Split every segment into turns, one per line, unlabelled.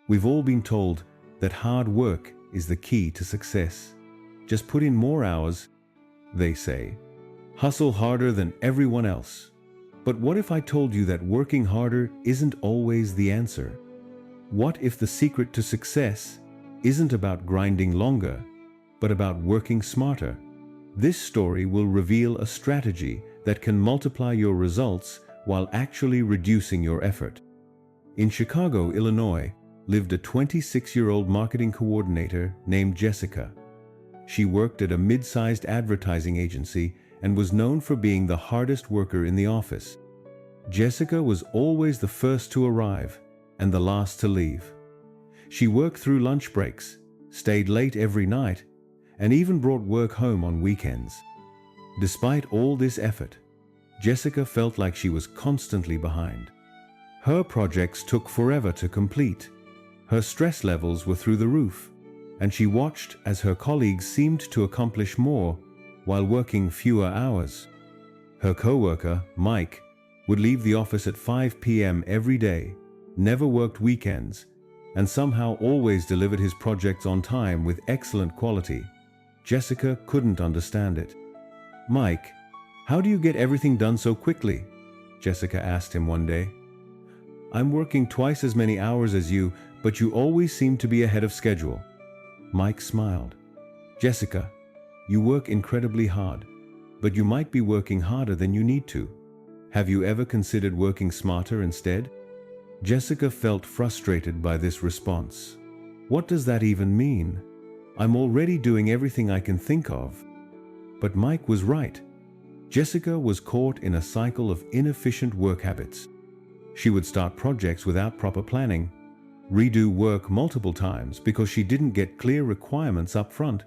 We've all been told that hard work is the key to success. Just put in more hours, they say. Hustle harder than everyone else. But what if I told you that working harder isn't always the answer? What if the secret to success isn't about grinding longer, but about working smarter? This story will reveal a strategy that can multiply your results while actually reducing your effort. In Chicago, Illinois, lived a 26-year-old marketing coordinator named Jessica. She worked at a mid-sized advertising agency and was known for being the hardest worker in the office. Jessica was always the first to arrive and the last to leave. She worked through lunch breaks, stayed late every night, and even brought work home on weekends. Despite all this effort, Jessica felt like she was constantly behind. Her projects took forever to complete. Her stress levels were through the roof, and she watched as her colleagues seemed to accomplish more while working fewer hours. Her coworker, Mike, would leave the office at 5 p.m. every day, never worked weekends, and somehow always delivered his projects on time with excellent quality. Jessica couldn't understand it. "Mike, how do you get everything done so quickly?" Jessica asked him one day. "I'm working twice as many hours as you, but you always seem to be ahead of schedule." Mike smiled. "Jessica, you work incredibly hard, but you might be working harder than you need to. Have you ever considered working smarter instead?" Jessica felt frustrated by this response. What does that even mean? I'm already doing everything I can think of. But Mike was right. Jessica was caught in a cycle of inefficient work habits. She would start projects without proper planning, redo work multiple times because she didn't get clear requirements up front,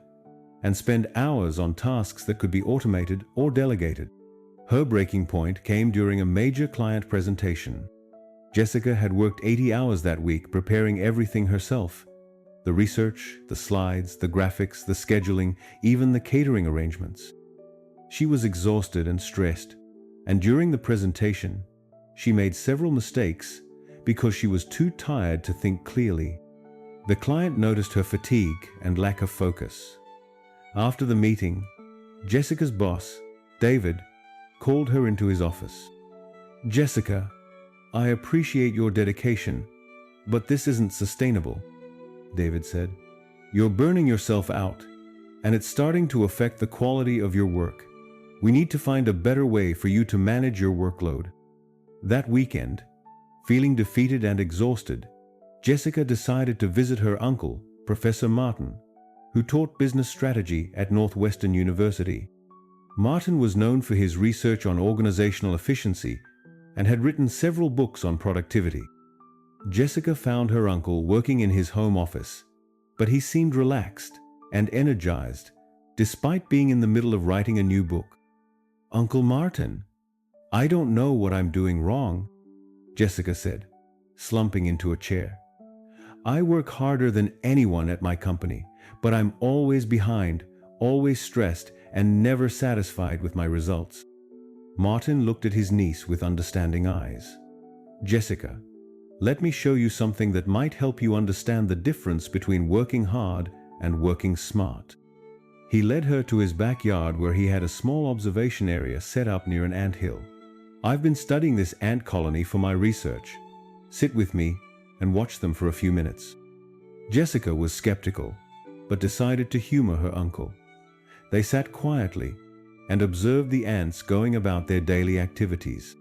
and spend hours on tasks that could be automated or delegated. Her breaking point came during a major client presentation. Jessica had worked 80 hours that week preparing everything herself. The research, the slides, the graphics, the scheduling, even the catering arrangements. She was exhausted and stressed, and during the presentation, she made several mistakes because she was too tired to think clearly. The client noticed her fatigue and lack of focus. After the meeting, Jessica's boss, David, called her into his office. "Jessica, I appreciate your dedication, but this isn't sustainable," David said. "You're burning yourself out, and it's starting to affect the quality of your work. We need to find a better way for you to manage your workload." That weekend, feeling defeated and exhausted, Jessica decided to visit her uncle, Professor Martin, who taught business strategy at Northwestern University. Martin was known for his research on organizational efficiency and had written several books on productivity. Jessica found her uncle working in his home office, but he seemed relaxed and energized, despite being in the middle of writing a new book. "Uncle Martin, I don't know what I'm doing wrong," Jessica said, slumping into a chair. "I work harder than anyone at my company, but I'm always behind, always stressed, and never satisfied with my results." Martin looked at his niece with understanding eyes. "Jessica, let me show you something that might help you understand the difference between working hard and working smart." He led her to his backyard where he had a small observation area set up near an anthill. "I've been studying this ant colony for my research. Sit with me and watch them for a few minutes." Jessica was skeptical, but decided to humor her uncle. They sat quietly and observed the ants going about their daily activities.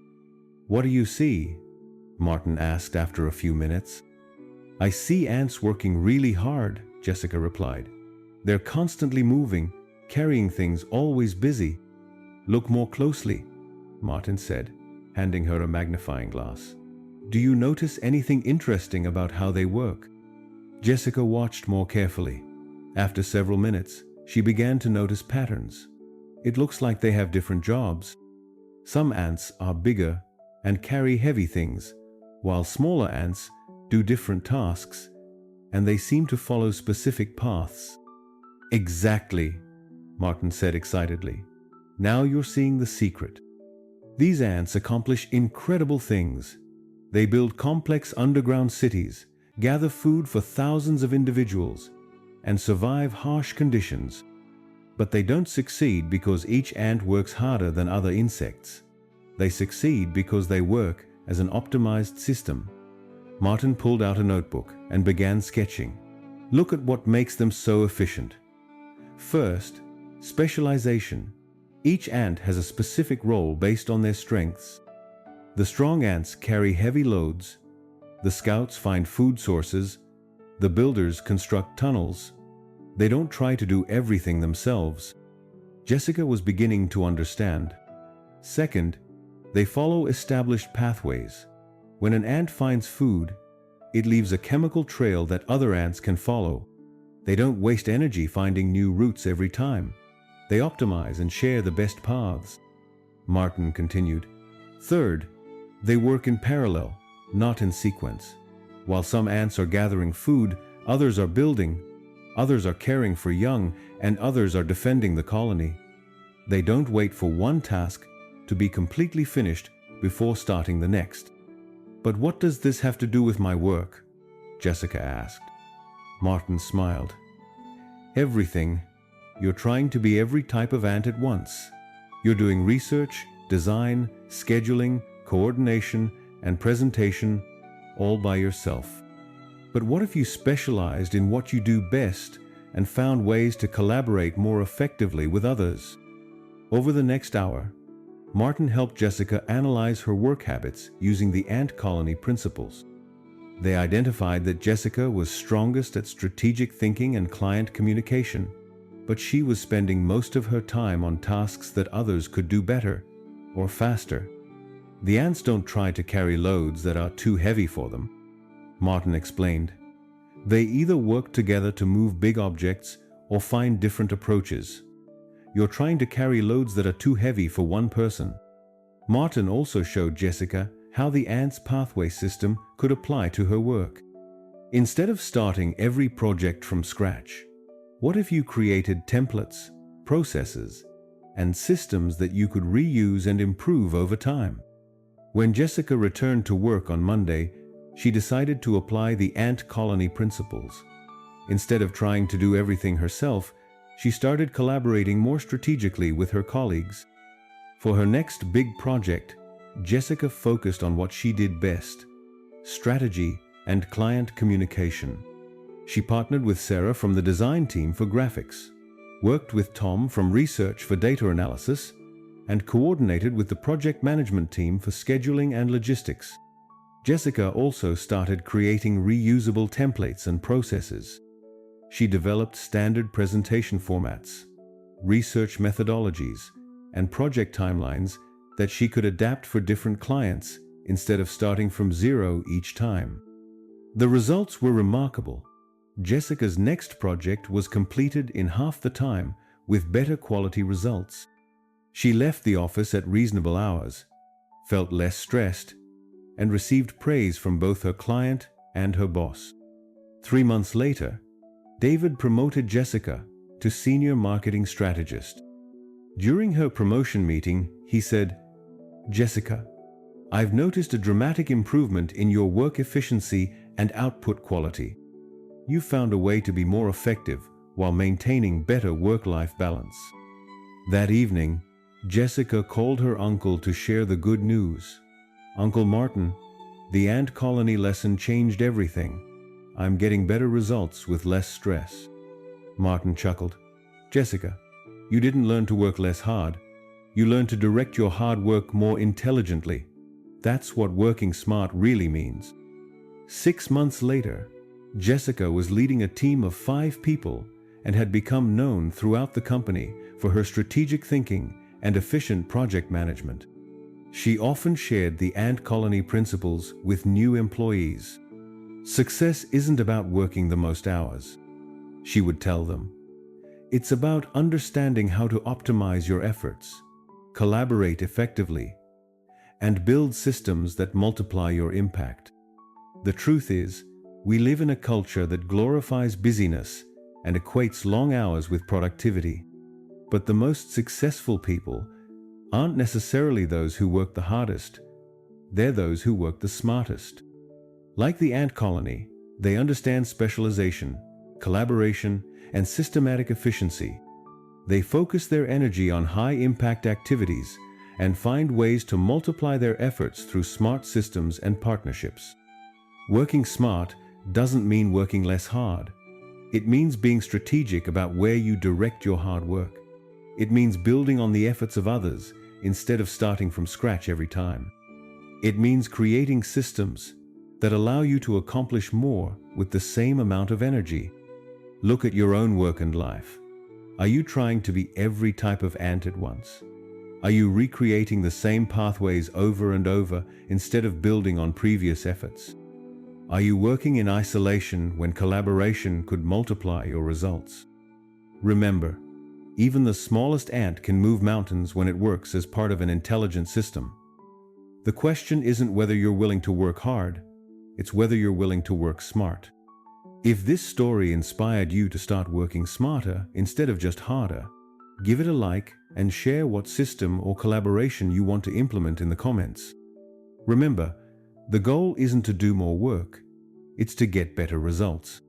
"What do you see?" Martin asked after a few minutes. "I see ants working really hard," Jessica replied. "They're constantly moving, carrying things, always busy." "Look more closely," Martin said, handing her a magnifying glass. "Do you notice anything interesting about how they work?" Jessica watched more carefully. After several minutes, she began to notice patterns. "It looks like they have different jobs. Some ants are bigger and carry heavy things, while smaller ants do different tasks, and they seem to follow specific paths." "Exactly," Martin said excitedly. "Now you're seeing the secret. These ants accomplish incredible things. They build complex underground cities, gather food for thousands of individuals, and survive harsh conditions. But they don't succeed because each ant works harder than other insects. They succeed because they work as an optimized system. Martin pulled out a notebook and began sketching. Look at what makes them so efficient. First, specialization. Each ant has a specific role based on their strengths. The strong ants carry heavy loads. The scouts find food sources. The builders construct tunnels. They don't try to do everything themselves. Jessica was beginning to understand. Second, they follow established pathways. When an ant finds food, it leaves a chemical trail that other ants can follow. They don't waste energy finding new routes every time. They optimize and share the best paths. Martin continued. Third, they work in parallel, not in sequence. While some ants are gathering food, others are building, others are caring for young, and others are defending the colony. They don't wait for one task to be completely finished before starting the next. But what does this have to do with my work? Jessica asked. Martin smiled. Everything. You're trying to be every type of ant at once. You're doing research, design, scheduling, coordination, and presentation all by yourself. But what if you specialized in what you do best and found ways to collaborate more effectively with others? Over the next hour, Martin helped Jessica analyze her work habits using the ant colony principles. They identified that Jessica was strongest at strategic thinking and client communication, but she was spending most of her time on tasks that others could do better or faster. The ants don't try to carry loads that are too heavy for them, Martin explained. They either work together to move big objects or find different approaches. You're trying to carry loads that are too heavy for one person. Martin also showed Jessica how the ant's pathway system could apply to her work. Instead of starting every project from scratch, what if you created templates, processes, and systems that you could reuse and improve over time? When Jessica returned to work on Monday, she decided to apply the ant colony principles. Instead of trying to do everything herself, she started collaborating more strategically with her colleagues. For her next big project, Jessica focused on what she did best: strategy and client communication. She partnered with Sarah from the design team for graphics, worked with Tom from research for data analysis, and coordinated with the project management team for scheduling and logistics. Jessica also started creating reusable templates and processes. She developed standard presentation formats, research methodologies, and project timelines that she could adapt for different clients instead of starting from zero each time. The results were remarkable. Jessica's next project was completed in half the time with better quality results. She left the office at reasonable hours, felt less stressed, and received praise from both her client and her boss. 3 months later, David promoted Jessica to senior marketing strategist. During her promotion meeting, he said, "Jessica, I've noticed a dramatic improvement in your work efficiency and output quality. You found a way to be more effective while maintaining better work-life balance." That evening, Jessica called her uncle to share the good news. "Uncle Martin, the ant colony lesson changed everything. I'm getting better results with less stress." Martin chuckled. "Jessica, you didn't learn to work less hard. You learned to direct your hard work more intelligently. That's what working smart really means." 6 months later, Jessica was leading a team of 5 people and had become known throughout the company for her strategic thinking and efficient project management. She often shared the ant colony principles with new employees. "Success isn't about working the most hours," she would tell them. "It's about understanding how to optimize your efforts, collaborate effectively, and build systems that multiply your impact." The truth is, we live in a culture that glorifies busyness and equates long hours with productivity. But the most successful people aren't necessarily those who work the hardest. They're those who work the smartest. Like the ant colony, They understand specialization, collaboration, and systematic efficiency. They focus their energy on high-impact activities and find ways to multiply their efforts through smart systems and partnerships. Working smart doesn't mean working less hard. It means being strategic about where you direct your hard work. It means building on the efforts of others instead of starting from scratch every time. It means creating systems that allow you to accomplish more with the same amount of energy. Look at your own work and life. Are you trying to be every type of ant at once? Are you recreating the same pathways over and over instead of building on previous efforts? Are you working in isolation when collaboration could multiply your results? Remember, even the smallest ant can move mountains when it works as part of an intelligent system. The question isn't whether you're willing to work hard, it's whether you're willing to work smart. If this story inspired you to start working smarter instead of just harder, give it a like and share what system or collaboration you want to implement in the comments. Remember, the goal isn't to do more work, it's to get better results.